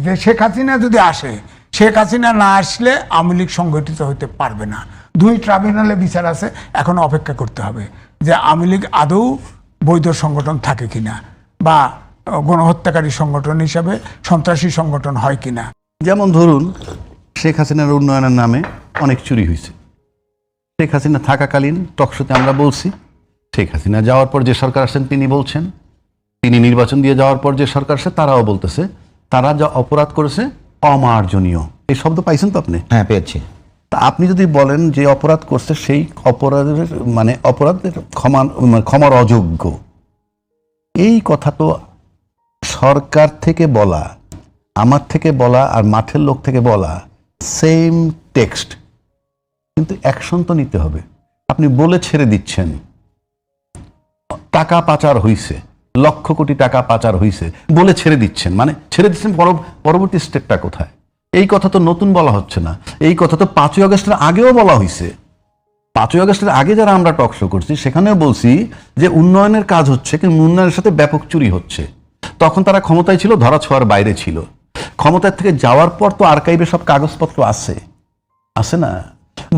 যে শেখ হাসিনা যদি আসে, শেখ হাসিনা না আসলে আওয়ামী লীগ সংগঠিত হতে পারবে না। 2 ট্রাইব্যুনালে বিচার আছে, এখন অপেক্ষা করতে হবে যে আওয়ামী লীগ আদৌ বৈধ সংগঠন থাকে কিনা, বা গণহত্যাকারী সংগঠন হিসাবে সন্ত্রাসী সংগঠন হয় কিনা। যেমন ধরুন, শেখ হাসিনার উন্নয়নের নামে অনেক চুরি হয়েছে। শেখ হাসিনা থাকাকালীন টকশোতে আমরা বলছি, শেখ হাসিনা যাওয়ার পর যে সরকার আসছেন তিনি বলছেন, তিনি নির্বাচন দিয়ে যাওয়ার পর যে সরকার আসছে তারাও বলতেছে তারা যা অপরাধ করেছে অমার্জনীয়। এই শব্দ পাইছেন তো আপনি? হ্যাঁ, পেয়েছি। তা আপনি যদি বলেন যে অপরাধ করছে সেই অপরাধের অপরাধের ক্ষমার অযোগ্য, এই কথা তো সরকার থেকে বলা, আমার থেকে বলা আর মাঠের লোক থেকে বলা সেম টেক্সট, কিন্তু অ্যাকশন তো নিতে হবে। আপনি বলে ছেড়ে দিচ্ছেন টাকা পাচার হইছে, লক্ষ কোটি টাকা পাচার হইছে, বলে ছেড়ে দিচ্ছেন, মানে ছেড়ে দিচ্ছেন, পরবর্তী স্টেপটা কোথায়? এই কথা তো নতুন বলা হচ্ছে না, এই কথা তো 5ই আগস্টের আগেও বলা হয়েছে। 5ই আগস্টের আগে যারা আমরা টক শো করছি সেখানেও বলছি যে উন্নয়নের কাজ হচ্ছে, কিন্তু উন্নয়নের সাথে ব্যাপক চুরি হচ্ছে। তখন তারা ক্ষমতায় ছিল, ধরা ছোঁয়ার বাইরে ছিল। ক্ষমতার থেকে যাওয়ার পর তো আর্কাইভে সব কাগজপত্র আছে, আছে না?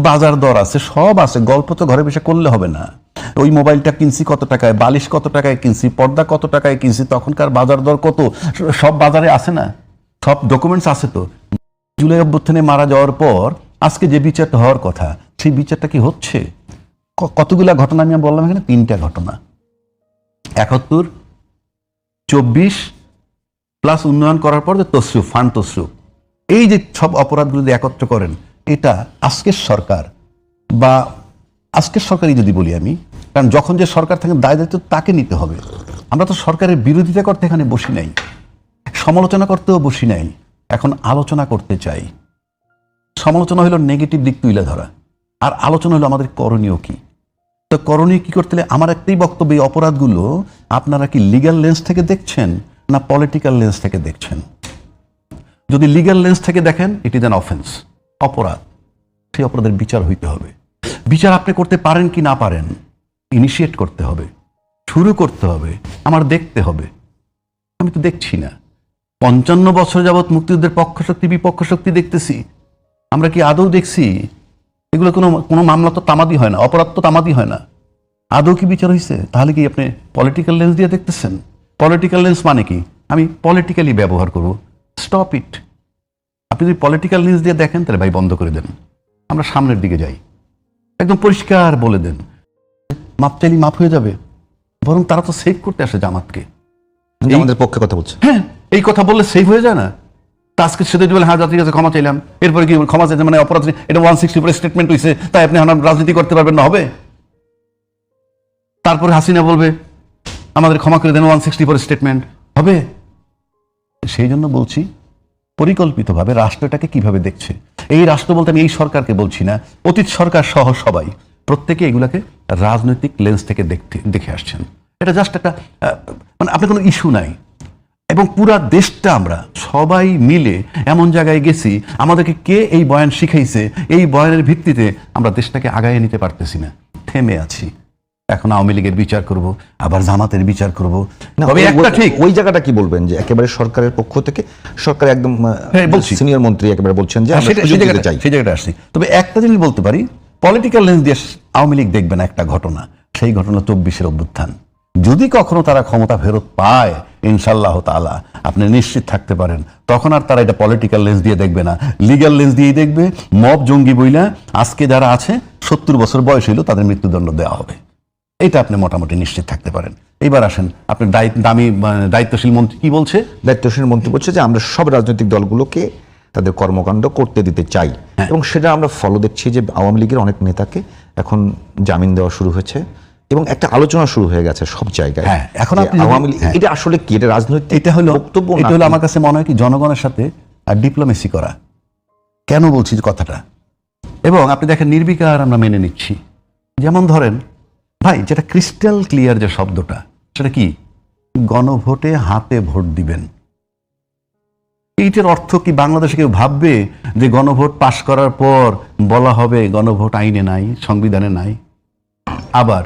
বাজার দর আছে, সব আছে, গল্প তো ঘরে বসে করলে হবে না। ওই মোবাইলটা কিনছি কত টাকায়, বালিশ কত টাকায় কিনছি, পর্দা কত টাকায় কিনছি, তখনকার বাজার দর কত, সব বাজারে আছে না? সব ডকুমেন্টস আছে তো। জুলাই অভ্যুত্থানে মারা যাওয়ার পর আজকে যে বিচারটা হওয়ার কথা, সেই বিচারটা কি হচ্ছে? কতগুলা ঘটনা আমি বললাম এখানে, 3টা ঘটনা। 71, 24 প্লাস উন্নয়ন করার পর যে তসরুফ, ফান্ড তসরুফ, এই যে সব অপরাধগুলো যদি একত্র করেন, এটা আজকের সরকার বা আজকের সরকারই যদি বলি আমি, কারণ যখন যে সরকার থাকে দায় দায়িত্ব তাকে নিতে হবে। আমরা তো সরকারের বিরোধিতা করতে এখানে বসি নাই, সমালোচনা করতেও বসি নাই, এখন আলোচনা করতে চাই। সমালোচনা হলো নেগেটিভ দিক তুলে ধরা, আর আলোচনা হলো আমাদের করণীয় কি। তো করণীয় কি করতে হলে আমার একটাই বক্তব্য, এই অপরাধগুলো আপনারা কি লিগ্যাল লেন্স থেকে দেখছেন না পলিটিক্যাল লেন্স থেকে দেখছেন? যদি লিগ্যাল লেন্স থেকে দেখেন, ইট ইজ অ্যান অফেন্স, অপরাধ, সেই অপরাধের বিচার হইতে হবে। বিচার আপনি করতে পারেন কি না পারেন, ইনিশিয়েট করতে হবে, শুরু করতে হবে, আমার দেখতে হবে। আমি তো দেখছি না। 55 বছর যাবৎ মুক্তিযুদ্ধের পক্ষ শক্তি বিপক্ষ শক্তি দেখতেছি, আমরা কি আদৌ দেখছি? এগুলো কোনো মামলা তো তামাদি হয় না, অপরাধ তো তামাদি হয় না। আদৌ কি বিচার হয়েছে? তাহলে কি আপনি পলিটিক্যাল লেন্স দিয়ে দেখতেছেন? পলিটিক্যাল লেন্স মানে কি? আমি পলিটিক্যালি ব্যবহার করব, স্টপ ইট। আপনি যদি পলিটিক্যাল লেন্স দিয়ে দেখেন তাহলে ভাই বন্ধ করে দেন, আমরা সামনের দিকে যাই। একদম পরিষ্কার বলে দেন, মাপ চাইলে মাপ হয়ে যাবে। বরং তারা তো সেভ করতে আসে জামাতকে, আমাদের পক্ষে কথা বলছে। হ্যাঁ, এই কথা বললে সেভ হয়ে যায় না? আজকে সেটা বলে হ্যাঁ যাত্রীর কাছে ক্ষমা চাইলাম, এরপরে কি ক্ষমা চাইছে মানে অপরাধ? এটা 164 স্টেটমেন্ট হয়েছে, তাই আপনি রাজনীতি করতে পারবেন না, হবে? তারপরে হাসিনা বলবে আমাদের ক্ষমা করে দেন, 164 স্টেটমেন্ট হবে? সেই জন্য বলছি পরিকল্পিতভাবে রাষ্ট্রটাকে কিভাবে দেখছে। এই রাষ্ট্র বলতে আমি এই সরকারকে বলছি না, অতীত সরকার সহ সবাই, প্রত্যেকে এগুলাকে রাজনৈতিক লেন্স থেকে দেখে আসছেন। এটা জাস্ট একটা মানে আপনার কোনো ইস্যু নাই। এবং পুরা দেশটা আমরা সবাই মিলে এমন জায়গায় গেছি, আমাদেরকে কে এই বয়ান শিখাইছে, এই বয়ানের ভিত্তিতে আমরা দেশটাকে আগায় নিতে পারতেছি না, থেমে আছি। এখন আওয়ামী লীগের বিচার করব, আবার জামাতের বিচার করব। তবে একটা ঠিক, ওই জায়গাটা কি বলবেন যে একেবারে সরকারের পক্ষ থেকে সরকার একদম সিনিয়র মন্ত্রী একেবারে বলছেন যে সেই জায়গাটা আসছি। তবে একটা জিনিস বলতে পারি, পলিটিক্যাল লেন্স দিয়ে আওয়ামী লীগ দেখবে না একটা ঘটনা, সেই ঘটনা 24-এর অভ্যুত্থান। যদি কখনো তারা ক্ষমতা ফেরত পায়, ইনশাআল্লাহ তাআলা আপনি নিশ্চিত থাকতে পারেন, তখন আর তারা এটা পলিটিক্যাল লেন্স দিয়ে দেখবে না, লিগ্যাল লেন্স দিয়েই দেখবে। মব জঙ্গি বইলা আজকে যারা আছে 70 বছর বয়স হইল তাদের মৃত্যুদণ্ড দেওয়া হবে, এটা আপনি মোটামুটি নিশ্চিত থাকতে পারেন। এবার আসেন, আপনি দায়িত্বশীল মন্ত্রী কি বলছে? দায়িত্বশীল মন্ত্রী বলছে যে আমরা সব রাজনৈতিক দলগুলোকে তাদের কর্মকাণ্ড করতে দিতে চাই, এবং সেটা আমরা ফলো দেখছি যে আওয়ামী লীগের অনেক নেতাকে এখন জামিন দেওয়া শুরু হয়েছে এবং একটা আলোচনা শুরু হয়ে গেছে সব জায়গায়। হ্যাঁ, এখন আওয়ামী লীগ এটা আসলে কি, এটা রাজনৈতিক এটা হলো বক্তব্য? এটা হলো আমার কাছে মনে হয় কি জনগণের সাথে ডিপ্লোমেসি করা। কেন বলছি কথাটা? এবং আপনি দেখেন নির্বিকার আমরা মেনে নিচ্ছি। যেমন ধরেন ভাই, যেটা ক্রিস্টাল ক্লিয়ার যে শব্দটা, সেটা কি? গণভোটে হাতে ভোট দিবেন। এইটার অর্থ কি বাংলাদেশে কেউ ভাববে যে গণভোট পাশ করার পর বলা হবে গণভোট আইনে নাই, সংবিধানে নাই? আবার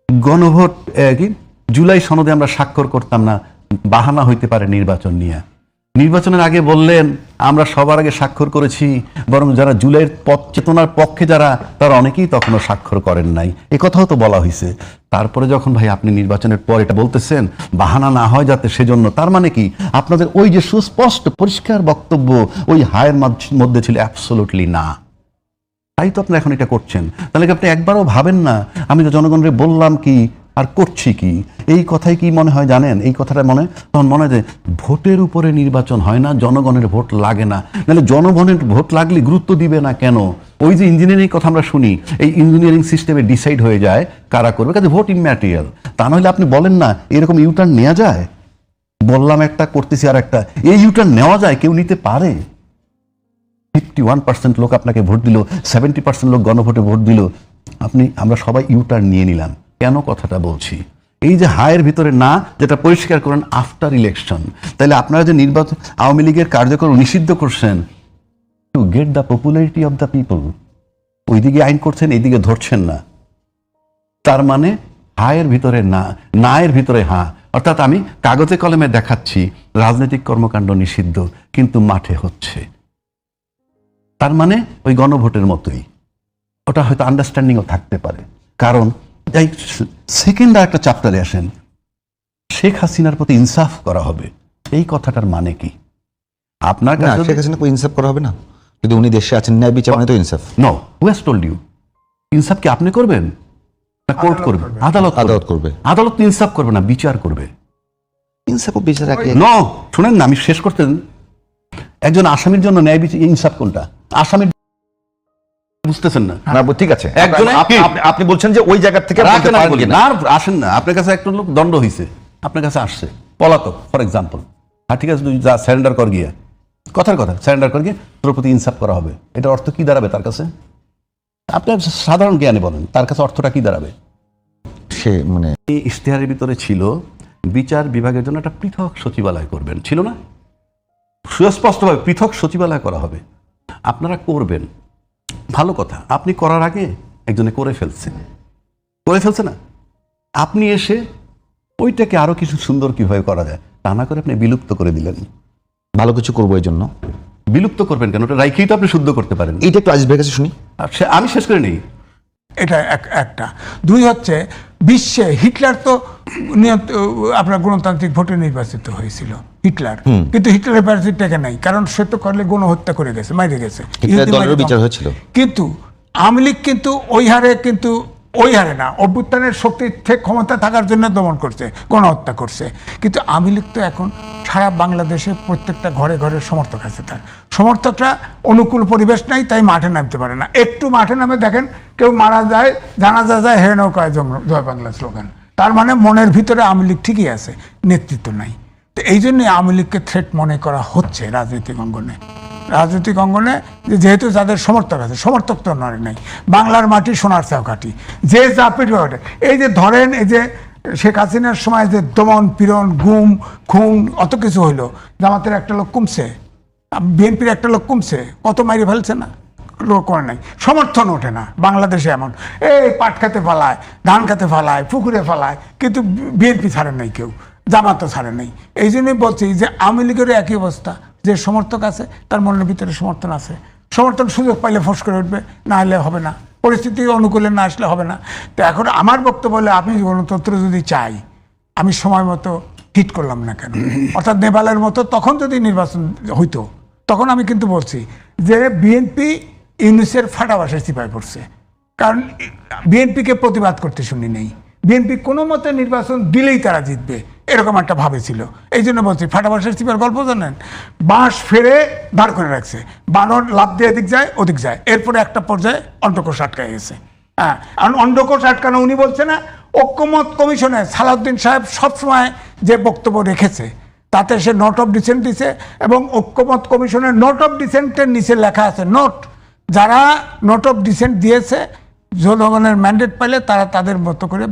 গণভোট কি জুলাই সনদে আমরা স্বাক্ষর করতাম না, বাহানা হইতে পারে নির্বাচন নিয়ে। নির্বাচনের আগে বললেন আমরা সবার আগে স্বাক্ষর করেছি, বরং যারা জুলাইয়ের পথ চেতনার পক্ষে যারা, তারা অনেকেই তখনও স্বাক্ষর করেন নাই, এ কথাও তো বলা হয়েছে। তারপরে যখন ভাই আপনি নির্বাচনের পর এটা বলতেছেন বাহানা না হয় যাতে, সেজন্য তার মানে কি আপনাদের ওই যে সুস্পষ্ট পরিষ্কার বক্তব্য ওই হায়ের মধ্যে ছিল অ্যাবসোলুটলি না, তাই তো আপনি এখন এটা করছেন। তাহলে কি আপনি একবারও ভাবেন না আমি তো জনগণকে বললাম কি আর করছি কি? এই কথাই কি মনে হয় জানেন, এই কথাটা তখন মনে হয় যে ভোটের উপরে নির্বাচন হয় না, জনগণের ভোট লাগে না। নাহলে জনগণের ভোট লাগলে গুরুত্ব দিবে না কেন? ওই যে ইঞ্জিনিয়ারিং কথা আমরা শুনি, এই ইঞ্জিনিয়ারিং সিস্টেমে ডিসাইড হয়ে যায় কারা করবে, কাজে ভোট ইম্যাটেরিয়াল। তা নাহলে আপনি বলেন না এরকম ইউটার্ন নেওয়া যায়, বললাম একটা করতেছি আর একটা, এই ইউটার্ন নেওয়া যায়, কেউ নিতে পারে? 51% লোক আপনাকে ভোট দিল, 70% লোক গণভোটে ভোট দিল, আমরা সবাই ইউটার্ন নিয়ে নিলাম। কেন কথাটা বলছি? এই যে হায়ের ভিতরে না, যেটা পরিষ্কার করেন আফটার ইলেকশন। তাহলে আপনারা যে নির্বাচন আওয়ামী লীগের কার্যক্রম নিষিদ্ধ করছেন to get the popularity of the people, ওইদিকে আইন করছেন, এইদিকে ধরছেন না। তার মানে হায়ের ভিতরে না, নায়ের ভিতরে হ্যাঁ। অর্থাৎ আমি কাগজে কলমে দেখাচ্ছি রাজনৈতিক কর্মকাণ্ড নিষিদ্ধ, কিন্তু মাঠে হচ্ছে। তার মানে ওই গণভোটের মতোই, ওটা হয়তো আন্ডারস্ট্যান্ডিংও থাকতে পারে। কারণ এই সেকেন্ড আর একটা চ্যাপ্টারে আসেন, শেখ হাসিনার প্রতি ইনসাফ করা হবে, এই কথাটার মানে কি? আপনার না, শেখ হাসিনাকে ইনসাফ করা হবে না, যদি উনি দেশে আছেন, ন্যায় বিচার মানে তো ইনসাফ। No, who has told you? ইনসাফ কি আপনি করবেন না কোর্ট করবে? আদালত করবে। আদালত ইনসাফ করবে না, বিচার করবে। ইনসাফ ও বিচার একই। নো, শুনেন না, আমি শেষ করতে দেন। একজন আসামির জন্য ন্যায় বিচার ইনসাফ কোনটা? আসামির বুঝতেছেন না? না, ঠিক আছে, একজন আপনি বলছেন যে ওই জায়গা থেকে বলতে পারেন কিনা। না, আসেন না, আপনার কাছে একটা লোক দণ্ড হয়েছে, আপনার কাছে আসছে পলাতক ফর এক্সাম্পল, আর ঠিক আছে তুই যা স্যারেন্ডার কর গিয়ে, কথার কথা স্যারেন্ডার কর গিয়ে, তোর প্রতি ইনসাফ করা হবে, এটার অর্থ কি দাঁড়াবে তার কাছে? আপনার সাধারণ জ্ঞানে বলেন, তার কাছে অর্থটা কি দাঁড়াবে? সে মানে এই ইশতেহারের ভিতরে ছিল বিচার বিভাগের জন্য একটা পৃথক সচিবালয় করবেন, ছিল না? সুস্পষ্টভাবে পৃথক সচিবালয় করা হবে, আপনারা করবেন, ভালো কথা। আপনি করার আগে একজনে করে ফেলছে না, আপনি এসে ওইটাকে আরো কিছু সুন্দর কিভাবে করা যায় তা না করে আপনি বিলুপ্ত করে দিলেন। ভালো কিছু করবো এই জন্য বিলুপ্ত করবেন কেন? ওটা রাইখেই তো আপনি শুদ্ধ করতে পারেন। এইটা একটু আজিজ ভাইয়ের কাছে শুনি। আমি শেষ করে নেই। এটা একটা। দুই হচ্ছে, বিশ্বে হিটলার তো আপনার গণতান্ত্রিক ভোটে নির্বাচিত হয়েছিল হিটলার, কিন্তু হিটলারের প্যারাসিট টেকে নাই, কারণ সে তো করলে গণহত্যা করে গেছে, মাইরে গেছে, দলের বিচার হয়েছিল। কিন্তু আওয়ামী লীগ কিন্তু ওই হারে না, অভ্যুত্থানের শক্তি থেকে ক্ষমতা থাকার জন্য দমন করছে, গণহত্যা করছে। কিন্তু আওয়ামী লীগ তো এখন সারা বাংলাদেশে প্রত্যেকটা ঘরে ঘরে সমর্থক আছে, তার সমর্থকরা অনুকূল পরিবেশ নাই, তাই মাঠে নামতে পারে না। একটু মাঠে নামে দেখেন কেউ মারা যায়, জানাজা যায়, হে নৌকায় জয় বাংলা স্লোগান, তার মানে মনের ভিতরে আওয়ামী লীগ ঠিকই আছে, নেতৃত্ব নাই। তো এই জন্যই আওয়ামী লীগকে থ্রেট মনে করা হচ্ছে রাজনৈতিক অঙ্গনে, যেহেতু যাদের সমর্থক আছে, সমর্থক তো নয় নাই, বাংলার মাটি সোনার চাও কাটি, যে যা পিঠে ওঠে। এই যে ধরেন, এই যে শেখ হাসিনার সময় যে দমন পীড়ন, গুম খুন অত কিছু হইলো, জামাতের একটা লোক কমছে, বিএনপির একটা লোক কমছে, কত মাইরে ফেলছে না, লোক করে নাই, সমর্থন ওঠে না বাংলাদেশে। এমন এই পাট খেতে ফালায়, ধান খেতে ফালায়, পুকুরে ফালায়, কিন্তু বিএনপি ছাড়ে নাই কেউ, জামাতও ছাড়ে নাই। এই জন্যই বলছি যে আওয়ামী লীগেরও একই অবস্থা, যে সমর্থক আছে তার মনের ভিতরে সমর্থন আছে, সমর্থন সুযোগ পাইলে ফোঁস করে উঠবে, না হলে হবে না, পরিস্থিতি অনুকূলে না আসলে হবে না। তো এখন আমার বক্তব্য হলে, আপনি গণতন্ত্র যদি চাই, আমি সময় মতো হিট করলাম না কেন? অর্থাৎ নেপালের মতো তখন যদি নির্বাচন হইতো, তখন আমি কিন্তু বলছি যে বিএনপি ইউনুসের ফাটা বাসায় চিপায় পড়ছে, কারণ বিএনপিকে প্রতিবাদ করতে শুনি নেই, বিএনপি কোনো মতে নির্বাচন দিলেই তারা জিতবে, এরকম একটা ভাবে ছিল। এই জন্য বলছি, ফাটা বাসায় চিপার গল্প জানেন, বাঁশ ফেরে দাঁড় করে রাখছে, বানর লাভ দিয়ে এদিক যায় ওদিক যায়, এরপরে একটা পর্যায়ে অন্ডকোষ আটকায় গেছে। হ্যাঁ, কারণ অন্ডকোষ আটকানো উনি বলছে না, ঐক্যমত কমিশনে সালাউদ্দিন সাহেব সবসময় যে বক্তব্য রেখেছে তাতে সে নোট অফ ডিসেন্ট দিছে, এবং ঐক্যমত কমিশনের নোট অফ ডিসেন্টের নিচে লেখা আছে, নোট, যারা নোট অফ ডিসেন্ট দিয়েছে জনগণের ম্যান্ডেট পাইলে তারা তাদের মতো করে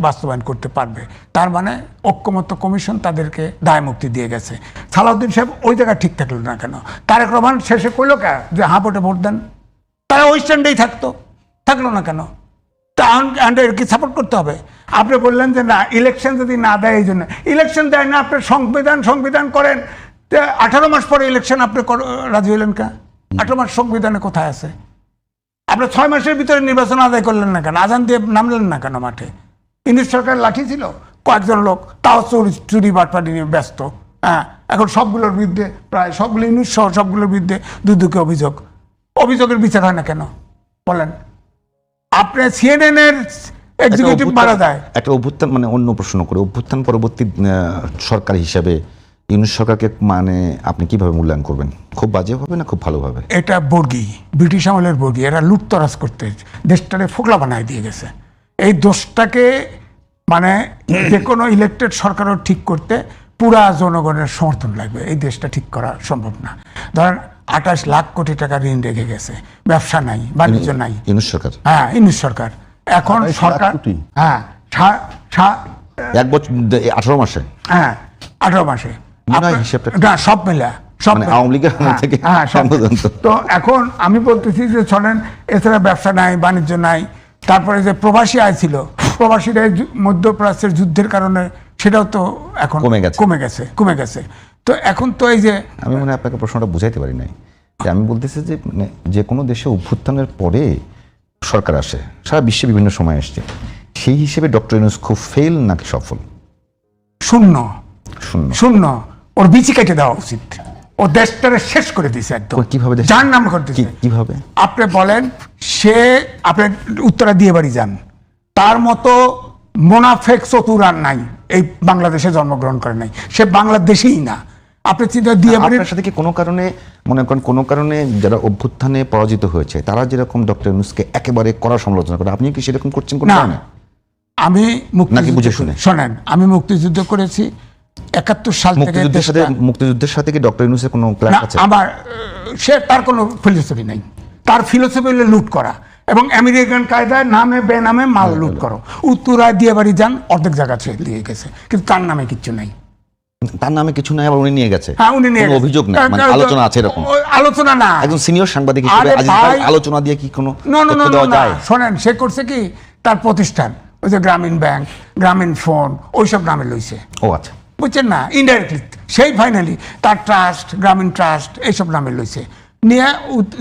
বাস্তবায়ন করতে পারবে। তার মানে ঐক্যমত্য কমিশন তাদেরকে দায় মুক্তি দিয়ে গেছে। সালাউদ্দিন সাহেব ওই জায়গায় ঠিক থাকলো না কেন? তারেক রহমান শেষে কইলো কে যে হাঁ ভোটে ভোট দেন, তারা ওই স্ট্যান্ডেই থাকলো না কেন? তা এর কি সাপোর্ট করতে হবে? আপনি বললেন যে না, ইলেকশন যদি না দেয়, এই জন্য ইলেকশন দেয় না, আপনি সংবিধান করেন, 18 মাস পরে ইলেকশন আপনি রাজি হলেন কা? 18 মাস সংবিধানে কোথায় আছে? আপনি 6 মাসের ভিতরে নির্বাচন আদায় করলেন না কেন? আজান দিয়ে নামলেন না কেন মাঠে? ইংরেজ সরকার লাঠি ছিল, কয়েকজন লোক তাও চুরি বাটপাটি নিয়ে ব্যস্ত। হ্যাঁ, এখন সবগুলোর বিরুদ্ধে, প্রায় সবগুলো ইংরেজ সহ সবগুলোর বিরুদ্ধে দুদকে অভিযোগের বিচার হয় না কেন বলেন? আপনি CNN এর এক্সিকিউটিভ মারা যায়। একটা অভ্যুত্থান মানে অন্য প্রশ্ন করে, অভ্যুত্থান পরবর্তী সরকার হিসাবে ইউনূস সরকারকে মানে আপনি কিভাবে মূল্যায়ন করবেন? খুব বাজে হবে না খুব ভালোভাবে? এটা বর্গী, ব্রিটিশ আমলের বর্গী, এরা লুটতরাজ করতে দেশটারে ফোকলা বানায় দিয়ে গেছে। এই দোষটাকে মানে যে কোনো ইলেক্টেড সরকারও ঠিক করতে পুরা জনগণের সমর্থন লাগবে, এই দেশটা ঠিক করা সম্ভব না। ধরেন 28 লাখ কোটি টাকা ঋণ রেখে গেছে, ব্যবসা নাই, বাণিজ্য নাই। ইউনূস সরকার, হ্যাঁ, ইউনূস সরকার। এখন 28 লাখ সরকার, কোটি? হ্যাঁ, 1 বছর 18 মাসে, হ্যাঁ 18 মাসে মনে হয় হিসেবটা না, সব মিলা সব মানে মিলা। আওয়ামী লীগের হ্যাঁ, থেকে হ্যাঁ, সব। পর্যন্ত। তো এখন আমি বলতেছি যে শোনেন, এছাড়া ব্যবসা নাই, বাণিজ্য নাই। তারপরে যে প্রবাসী আয় ছিল, প্রবাসীরা মধ্যপ্রাচ্যের যুদ্ধের কারণে সেটাও তো এখন কমে গেছে। তো এখন তো এই যে আমি মনে হয় আপনাকে প্রশ্নটা বুঝাইতে পারি নাই। যে আমি বলতেছি যে মানে যে কোনো দেশে অভ্যুত্থানের পরে সরকার আসে, সারা বিশ্বে বিভিন্ন সময় আসছে, সেই হিসেবে ডক্টর ইউনূস খুব ফেল নাকি সফল? শূন্য শূন্য। শূন্য। ওর বিচি কেটে দেওয়া উচিত। ও দেশটারে শেষ করে দিয়েছে একদম। কিভাবে যার নাম করে দিয়েছে? কিভাবে আপনি বলেন, সে আপনি উত্তরা দিয়ে বাড়ি যান, তার মতো মোনাফেক চতুর আর নাই এই বাংলাদেশে জন্মগ্রহণ করে নাই, সে বাংলাদেশেই না। আপনি চিন্তা দিয়ে বাড়ির আপনার সাথে কি কোনো কারণে মনে করেন কোনো কারণে যারা অভ্যুত্থানে পরাজিত হয়েছে তারা যেরকম ডক্টর ইউনূসকে একেবারে কড়া সমালোচনা করে, আপনি কি সেরকম করছেন কোনো না। কারণে? আমি নাকি বুঝে শুনে? শোনেন, আমি মুক্তিযুদ্ধ করেছি 71 সাল থেকে। মুক্তিযুদ্ধের সাথে কি ডক্টর ইউনূসের কোনো ক্লাস না, আছে? আমার সে তার কোনো ফিলোসফি নাই। তার ফিলোসফি হলো লুট করা এবং আমেরিকান কায়দায় নামে বেনামে মাল লুট করো। উত্তরায় দিয়ে বাড়ি যান, অর্ধেক জায়গা ছেড়ে দিয়ে গেছে, কিন্তু তার নামে কিচ্ছু নাই। তার নামে কিছু নাই, আবার উনি নিয়ে গেছে। হ্যাঁ, উনি নিয়ে কোনো গেছে। অভিযোগ নাই, মানে আলোচনা আছে এরকম? আলোচনা না, একজন সিনিয়র সাংবাদিক হিসেবে আরে আজিজ ভাই, ভাই, আলোচনা দিয়ে কি কোনো না না তথ্য না দেওয়া না, যায়? শোনেন, সে করছে কি, তার প্রতিষ্ঠান ওই যে গ্রামীণ ব্যাংক, গ্রামীণ ফোন, ওইসব নামে লইছে, ও আচ্ছা। বুঝছেন না, ইনডাইরেক্টলি। সেই ফাইনালি তার ট্রাস্ট, গ্রামীণ ট্রাস্ট, এইসব নামে লইছে, নিয়ে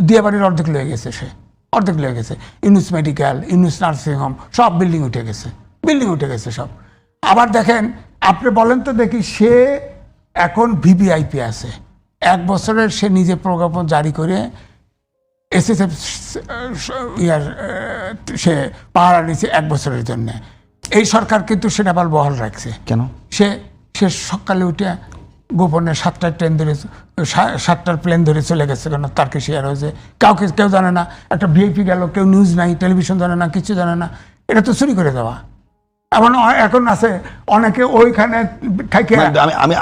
দিয়ে বাড়ির অর্ধেক লয়ে গেছে, সে অর্ধেক লয়ে গেছে। Yunus medical, Yunus nursing home, সব বিল্ডিং উঠে গেছে সব। আবার দেখেন, আপনি বলেন তো দেখি, সে এখন ভিভিআইপি আছে, 1 বছরের সে নিজে প্রজ্ঞাপন জারি করে এসএসএফ সে পাহারা নিচ্ছে 1 বছরের জন্য। এই সরকার কিন্তু সেটা আবার বহাল রাখছে। কেন? সে সকালে উঠে গোপনে 7টার প্লেন ধরে চলে গেছে, কেন তার কি শেয়ার হয়েছে, কেউ জানে না। একটা ভিআইপি গেল, কেউ নিউজ নাই, টেলিভিশন জানে না, কিছু জানে না। এটা তো চুরি করে দেওয়া। এখন আছে অনেকে ওইখানে থাকে।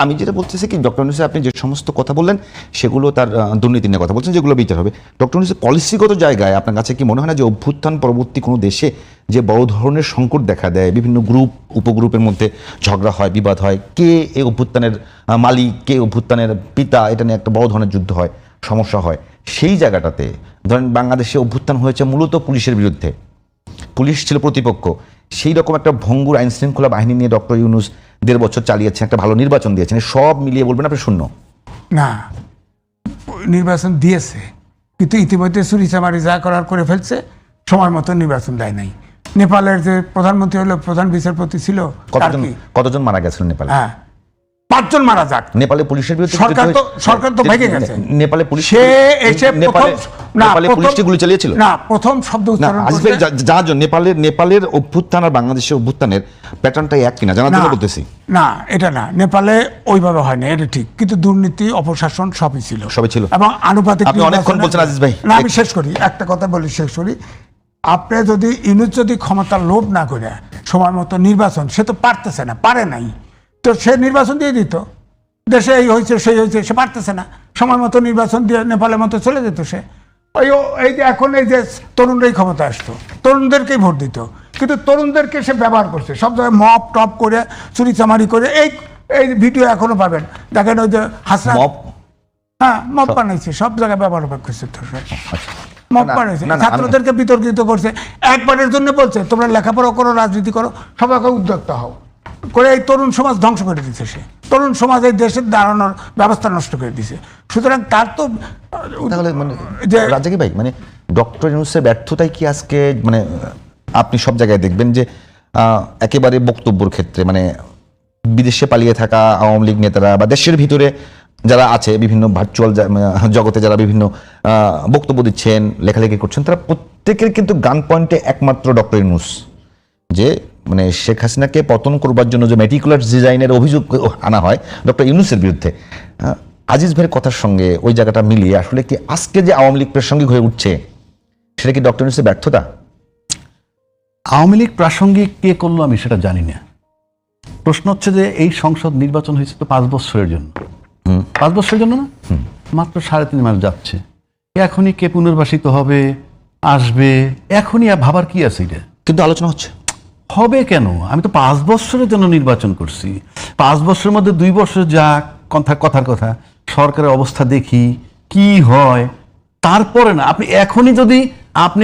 আমি যেটা বলতেছি কি, ডক্টর ইউনূস আপনি যে সমস্ত কথা বললেন সেগুলো তার দুর্নীতি নিয়ে কথা বলছেন, যেগুলো বিচার হবে। ডক্টর ইউনূস পলিসিগত জায়গায় আপনার কাছে কি মনে হয় না যে অভ্যুত্থান পরবর্তী কোনো দেশে যে বড় ধরনের সংকট দেখা দেয়, বিভিন্ন গ্রুপ উপগ্রুপের মধ্যে ঝগড়া হয়, বিবাদ হয়, কে এই অভ্যুত্থানের মালিক, কে অভ্যুত্থানের পিতা, এটা নিয়ে একটা বড় ধরনের যুদ্ধ হয়, সমস্যা হয়, সেই জায়গাটাতে ধরেন বাংলাদেশে অভ্যুত্থান হয়েছে মূলত পুলিশের বিরুদ্ধে, পুলিশ ছিল প্রতিপক্ষ, সেই রকম একটা ভঙ্গুর আইন শৃঙ্খলা বাহিনী নিয়ে ডক্টর ইউনূস 1.5 বছর চালিয়েছেন, একটা ভালো নির্বাচন দিয়েছেন, সব মিলিয়ে বলবেন আপনি শূন্য? না, নির্বাচন দিয়েছে, কিন্তু ইতিমধ্যে চুরি চামারি যা করার করে ফেলছে, সময় মতো নির্বাচন দেয় নাই। নেপালের যে প্রধানমন্ত্রী হলো, প্রধান বিচারপতি ছিল, কতজন মারা গেছিলেন নেপালে? হ্যাঁ, 5 জন মারা যাক। নেপালে পুলিশের বিরুদ্ধে সরকার তো ভেঙে গেছে। নেপালে পুলিশ, সে এসে নেপালে পুলিশ গুলি চালিয়েছিল না, প্রথম শব্দ উচ্চারণ করছে। নেপালের অভ্যুত্থান আর বাংলাদেশের অভ্যুত্থানের প্যাটার্নটাই এক কিনা জানার জন্য বলতেছি। না, এটা না, নেপালে ওইভাবে হয় না, এটা ঠিক, কিন্তু দুর্নীতি, অপশাসন সবই ছিল। এবং আনুপাতিক। আপনি অনেকক্ষণ বলছেন আজিজ ভাই। না, আমি শেষ করি, একটা কথা বলি, শেষ করি। আপনি যদি ইউনূস যদি ক্ষমতার লোভ না করে সময় মতো নির্বাচন, সে তো পারতেছে না, পারে নাই, তো সে নির্বাচন দিয়ে দিত। দেশে এই হয়েছে সেই হয়েছে, সে পারতেছে না, সময় মতো নির্বাচন দিয়ে নেপালের মতো চলে যেত সে। এই যে এখন এই যে তরুণরাই ক্ষমতা আসতো, তরুণদেরকেই ভোট দিত, কিন্তু তরুণদেরকে সে ব্যবহার করছে সব জায়গায়, মপ টপ করে, চুরি চামারি করে। এই ভিডিও এখনো পাবেন, দেখেন ওই যে হাসনা, হ্যাঁ, মপ বানাইছে, সব জায়গায় ব্যবহার করছে, মপ বানাইছে, ছাত্রদেরকে বিতর্কিত করছে। একবারের জন্য বলছে তোমরা লেখাপড়া করো, রাজনীতি করো, সবাইকে উদ্যোক্তা হও। করে এই তরুণ সমাজ ধ্বংস করে দিচ্ছে। সে তরুণ সমাজ এই দেশের দাঁড়ানোর ব্যবস্থা নষ্ট করে দিছে। সুতরাং তার তো তাহলে মানে যে রাজাকি ভাই, মানে ডক্টর ইউনূসের ব্যর্থতাই কি আজকে মানে আপনি সব জায়গায় দেখবেন যে একেবারে বক্তব্যের ক্ষেত্রে মানে বিদেশে পালিয়ে থাকা আওয়ামী লীগ নেতারা বা দেশের ভিতরে যারা আছে বিভিন্ন ভার্চুয়াল জগতে যারা বিভিন্ন বক্তব্য দিচ্ছেন, লেখালেখি করছেন, তারা প্রত্যেকের কিন্তু গান পয়েন্টে একমাত্র ডক্টর ইউনূস, যে মানে শেখ হাসিনাকে পতন করবার জন্য যে মেটিকুলার ডিজাইনের অভিযোগ আনা হয় ডক্টর ইউনূসের বিরুদ্ধে, আজিজ ভাইয়ের কথার সঙ্গে ওই জায়গাটা মিলিয়ে আসলে কি আজকে যে আওয়ামী লীগ প্রাসঙ্গিক হয়ে উঠছে সেটা কি ডক্টর ইউনূসের ব্যর্থতা? আওয়ামী লীগ প্রাসঙ্গিক কে করলো আমি সেটা জানি না। প্রশ্ন হচ্ছে যে এই সংসদ নির্বাচন হয়েছে তো 5 বছরের জন্য, 5 বছরের জন্য না, মাত্র 3.5 মাস যাচ্ছে। এখনই কে পুনর্বাসিত হবে, আসবে, এখনই আর ভাবার কি আছে? এটা কিন্তু আলোচনা হচ্ছে। হবে কেন? আমি তো 5 বছরের জন্য নির্বাচন করছি। 5 বছরের মধ্যে 2 বছর যাক, কথার কথা সরকারের অবস্থা দেখি কি হয়, তারপরে না আপনি এখনই যদি আপনি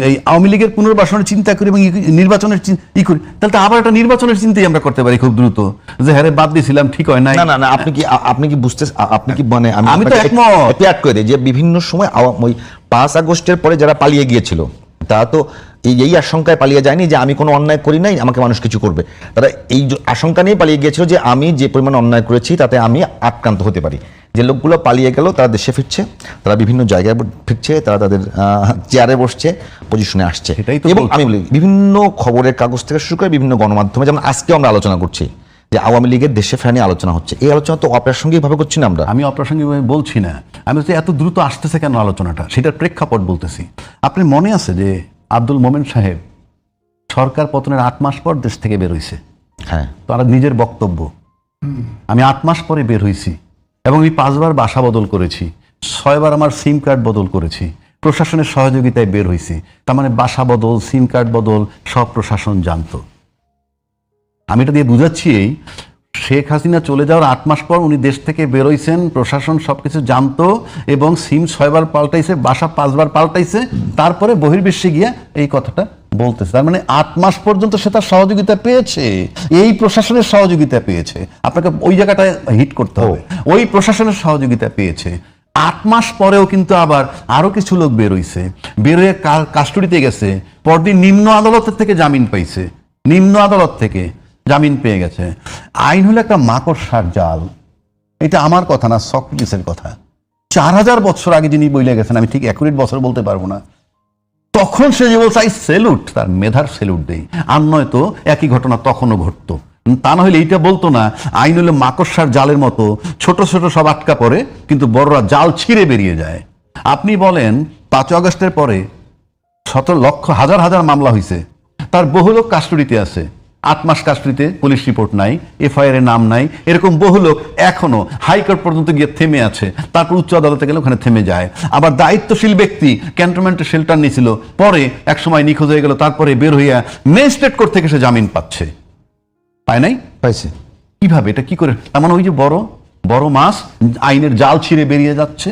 এই আওয়ামী লীগের পুনর্বাসনের চিন্তা করি এবং নির্বাচনের ই করি, তাহলে তো আবার একটা নির্বাচনের চিন্তাই আমরা করতে পারি খুব দ্রুত, যে হ্যাঁ বাদ দিয়েছিলাম ঠিক হয় নাই। না, আপনি কি বুঝতে, আপনি কি মানে আমি তো একমত অ্যাড করে দিই যে বিভিন্ন সময় ওই 5 আগস্টের পরে যারা পালিয়ে গিয়েছিল তারা তো এই আশঙ্কায় পালিয়ে যায়নি যে আমি কোনো অন্যায় করি নাই, আমাকে মানুষ কিছু করবে। তারা এই আশঙ্কা নিয়ে পালিয়ে গিয়েছিল যে আমি যে পরিমাণ অন্যায় করেছি তাতে আমি আক্রান্ত হতে পারি। যে লোকগুলো পালিয়ে গেল তারা দেশে ফিরছে, তারা বিভিন্ন জায়গায় ফিরছে, তারা তাদের চেয়ারে বসছে, পজিশনে আসছে। এবং আমি বলি বিভিন্ন খবরের কাগজ থেকে শুরু করে বিভিন্ন গণমাধ্যমে, যেমন আজকেও আমরা আলোচনা করছি যে আওয়ামী লীগের দেশে ফেরা নিয়ে আলোচনা হচ্ছে। এই আলোচনা তো অপ্রাসঙ্গিকভাবে করছি না আমরা। আমি অপ্রাসঙ্গিকভাবে বলছি না, আমি বলছি এত দ্রুত আসতেছে কেন আলোচনাটা, সেটার প্রেক্ষাপট বলতেছি। আপনি মনে আছে যে আব্দুল মোমেন সাহেব সরকার পতনের 8 মাস পর দেশ থেকে বের হয়েছে? হ্যাঁ, তারা নিজের বক্তব্য, আমি 8 মাস পরে বের হয়েছি এবং আমি 5 বার বাসা বদল করেছি, 6 বার আমার সিম কার্ড বদল করেছি, প্রশাসনের সহযোগিতায় বের হয়েছি। তার মানে বাসা বদল, সিম কার্ড বদল সব প্রশাসন জানতো। আমি এটা দিয়ে বুঝাচ্ছি এই শেখ হাসিনা চলে যাওয়ার 8 মাস পর উনি দেশ থেকে বেরোইছেন, প্রশাসন সবকিছু জানতো এবং সিম 6 বার পাল্টাইছে, বাসা 5 বার পাল্টাইছে, তারপরে বহির্বিশ্বে গিয়া এই কথাটা বলতেছে। তার মানে 8 মাস পর্যন্ত সে তার সহযোগিতা পেয়েছে, এই প্রশাসনের সহযোগিতা পেয়েছে। আপনাকে ওই জায়গাটায় হিট করতে হবে, ওই প্রশাসনের সহযোগিতা পেয়েছে। 8 মাস পরেও কিন্তু আবার আরো কিছু লোক বেরোইছে, বেরোয় কাস্টডিতে গেছে, পরদিন নিম্ন আদালতের থেকে জামিন পাইছে, নিম্ন আদালত থেকে জামিন পেয়ে গেছে। আইন হলো একটা মাকড়সার জাল, এটা আমার কথা না, সক্রেটিসের কথা। 4000 বছর আগে যিনি বইলে গেছেন, আমি ঠিক অ্যাকুরেট বছর বলতে পারবো না, তখন সে যে বলছে আই সেলুট, তার মেধার সেলুট দেই। আর নয় তো একই ঘটনা তখনও ঘটতো, তা না হলে এইটা বলতো না আইন হলো মাকড়সার জালের মতো, ছোট ছোট সব আটকা পড়ে কিন্তু বড়রা জাল ছিঁড়ে বেরিয়ে যায়। আপনি বলেন 5 আগস্টের পরে 17 লক্ষ হাজার হাজার মামলা হয়েছে, তার বহু লোক কাস্টডিতে আছে, 8 মাস কাস্টডিতে, পুলিশ রিপোর্ট নাই, এফআইআর এর নাম নাই, এরকম বহু লোক এখনো হাইকোর্ট পর্যন্ত গিয়ে থেমে আছে, তারপর উচ্চ আদালতে গেলে ওখানে থেমে যায়। আবার দায়িত্বশীল ব্যক্তি ক্যান্টনমেন্টে শেল্টার নিয়েছিল, পরে এক সময় নিখোঁজ হয়ে গেল, তারপরে বের হইয়া ম্যাজিস্ট্রেট কোর্ট থেকে সে জামিন পাচ্ছে, পায় নাই? পাইছে। কিভাবে, এটা কি করে? তার মানে ওই যে বড় বড় মাছ আইনের জাল ছিঁড়ে বেরিয়ে যাচ্ছে।